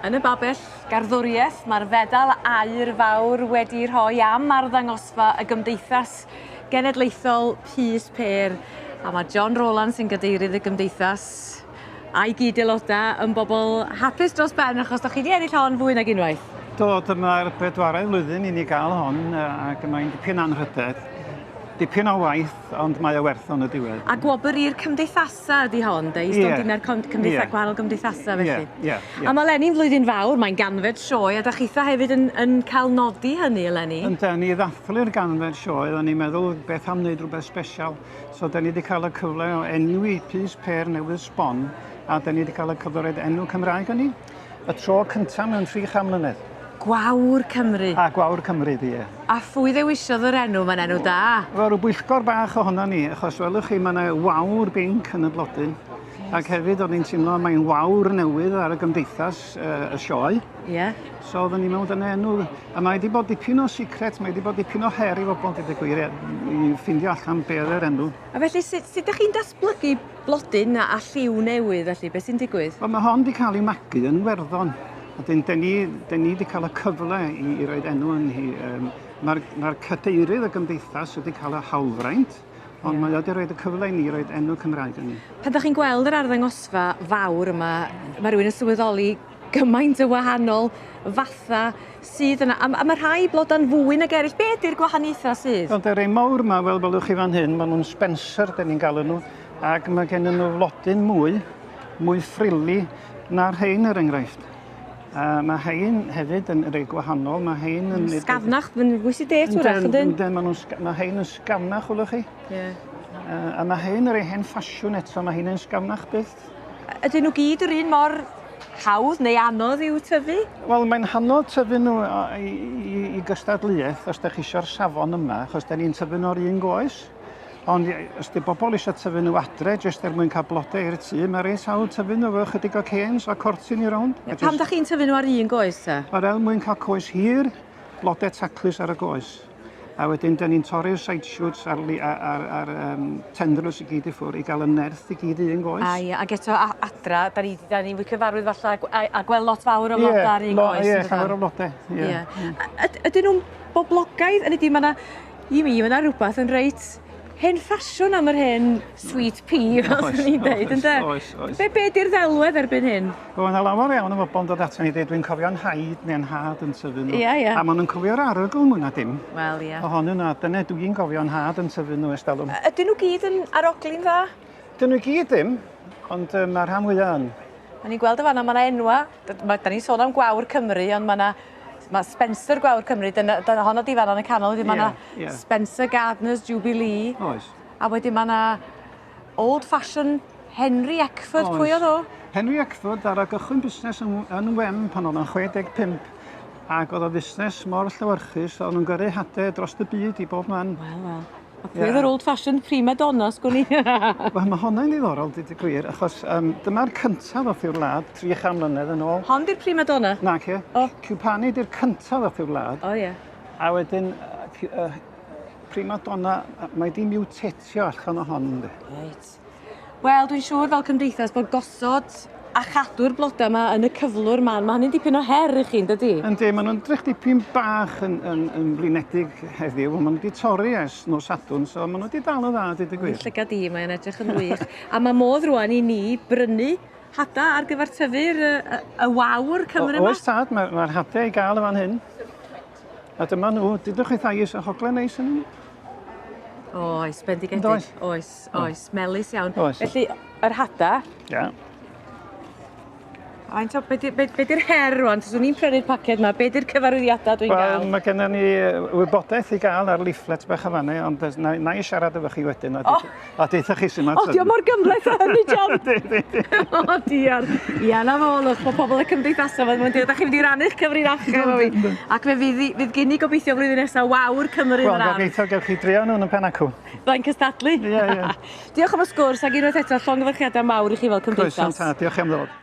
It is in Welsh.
Yn y babell garddwriaeth, mae'r fedal aur fawr wedi'i rhoi am arddangosfa y Gymdeithas Genedlaethol Pys Pêr. A mae John Rowland sy'n gadeirydd y Gymdeithas a'i gyd aelodau yn bobl hapus dros ben achos da chi wedi ennill hon fwy nag unwaith. Do, dyma'r bedwaredd flwyddyn i ni gael hon ac mae'n dipyn anrhydedd. Dipyn o waith, ond mae o werth o'n y diwedd. A gwobr i'r cymdeithasa ydi hon, de? I stond un ar gwahanol cymdeithasa felly. A mae Lenni'n flwyddyn fawr, mae'n ganfed sioe, a da chitha hefyd yn cael nodi hynny, Lenni? Ynda, ni ddathlu'r ganfed sioe, a ni'n meddwl beth am wneud rhywbeth special. So, da ni wedi cael y cyfle o enwi Pys Pêr newydd sbon, a da ni wedi cael y cyfle enw Cymraeg yn ni. Y tro cyntaf mewn 3 mlynedd. Gwawr Cymru. A Gwawr Cymru, di e. A phwy ddewisiodd yr enw, mae'n enw da? Wel, rhyw bwyllgor bach ohono ni, achos welwch chi, mae yna wawr binc yn y blodyn. Ac hefyd, o'n i'n teimlo, mae'n wawr newydd ar y gymdeithas y sioe. Ie. So, oedden ni'n meddwl yn enw. A mae wedi bod dipyn o secret, mae wedi bod dipyn o her i bobl, dydy gwir, i ffindio allan be oedd yr enw. A felly, sut ydych chi'n datblygu blodyn a lliw newydd, felly? Beth sy'n digwydd? Wel, mae hon wedi cael ei magu yn Werddon. A dyn ni wedi cael y cyfle i roed enw yn hi. Mae'r cadeirydd y gymdeithas wedi cael y hawlfraint, ond mae wedi roed y cyfle i ni roed enw Cymraeg yn ni. Pan ydych chi'n gweld yr arddangosfa fawr yma, mae rhywun yn sylweddoli gymaint y wahanol fatha sydd yna. A mae rhai bloda'n fwy nag eraill. Be ydy'r gwahaniaethau sydd? Ond y rei mawr yma, fel welwch chi fan hyn, maen nhw'n Spencer, dyn ni'n galw nhw, ac mae gen nhw flodyn mwy ffrili na'r rhain er enghraifft. Mae hein hefyd yn rei gwahanol, mae hein yn... Sgafnach, mae'n bwysig det wrach ydyn? Mae hein yn sgafnach, wylwch chi. A mae hein yn rei hen ffasiwn eto, mae hein yn sgafnach byth. Ydyn nhw gyd yr un mor hawdd neu anodd i'w tyfu? Wel, mae'n hanodd tyfu nhw i gystadleuaeth os da chi eisiau'r safon yma, achos da ni'n tyfu nhw'r un goes. Ond os di bobl eisiau tyfu nhw adre, jyst mwyn cael blodau i'r tŷ, mae rei sawl tyfu nhw efo chydig o cairns a cortyn i rownd. Pam da chi'n tyfu nhw ar un goes, ta? Wel, mwyn cael coes hir, blodau taclus ar y goes. A wedyn, da ni'n torri'r side shoots a'r tendrils i gyd i ffwrdd i gael y nerth i gyd i un goes. Ac eto adra, da ni'n fwy cyfarwydd falle a gweld lot fawr o blodau ar un goes. Ie, llawer o blodau. Ydyn nhw'n boblogaidd? Ydy, i mi, mae rhywbeth yn reit hen ffasiwn am yr hen sweet pea, fel sy'n ni'n dweud, ynddo? Oes. Be ydy'r ddelwedd erbyn hyn? Wel, yna lawer iawn o bobl yn dod ato ni dweud, dwi'n cofio'n haid neu'n had yn tyfu nhw. Ie. A maen nhw'n cofio'r arogl mwy na dim. Wel, ie. Ohonyn nhw, dyna dwi'n cofio'n had yn tyfu nhw estalwm. Ydyn nhw gyd yn aroglyn dda? Dyn nhw gyd ddim, ond mae'r rhan fwyaf yn. Ni'n gweld y fanna, mae yna enwa. Da ni'n sôn am Gwawr Cymru, ond mae Spencer Gwawr Cymru, dyna honno di fanna yn y canol, mae yna Spencer Gardeners Jubilee. Oes. A wedyn mae yna Old Fashion Henry Eckford, pwy oedd o? Henry Eckford ar y gychwyn busnes yn Wem pan oedd yn 65. Ac oedd o fusnes mor llywyrchus, oedd nhw'n gyrru hadau dros y byd i bob man. Wel. A pwy oedd yr Old Fashion prima donna, sgwn i? Wel, mae hwnna'n ddiddorol, dyd y gwir, achos dyma'r cyntaf off i'r wlad, 3 mlynedd yn ôl. Hon di'r prima donna? Nac ie. Cwpani di'r cyntaf off i'r wlad. O, ie. A wedyn, prima donna, mae di miwtetio allan o hon, ynddi. Reit. Wel, dwi'n siŵr fel cymdeithas bod gosod a chadw'r blodau yma yn y cyflwr man. Mae hynny'n dipyn o her i chi'n dydi? Yndi, maen nhw'n drech dipyn bach yn blinedig heddiw. Maen nhw wedi torri ers nos Sadwrn, so maen nhw wedi dal o dda, dyd y gwir. Llygad di, mae'n edrych yn wych. A mae modd rwan i ni brynu hada ar gyfer tyfu'r y wawr Cymru yma? Oes tad, mae'r hadau i gael y fan hyn. A dyma nhw, dydwch chi thais y hoglen neis yn nhw? Oes, bendigedig. Oes, melys iawn. Felly, yr hada... Ia. Be di'r her rwan? Swn i'n prynu'r paced yma, be di'r cyfarwyddiadau dwi'n gael? Wel, mae gennym ni wybodaeth i gael ar leaflet bach y fannu, ond na i siarad efo chi wedyn, a deitha chi sy'n ma'n... O, diolch mor gymlaeth o hynny, John! O, diar. Ia, na fo, pobl y cymdeithasau, mae'n dweud, da chi wedi rannu'ch cyfrinachau efo fi. Ac fydd gen i gobeithio flwyddyn nesaf wawr Cymru yn yr ardd. Wel, gobeithio gewch chi drio nhw'n y penacw. Flaen cystadlu? Ie. Diolch am y sgwrs, ac unwaith eto, llongyfarchiadau mawr i chi fel cymdeithas. Croeso, diolch am ddod.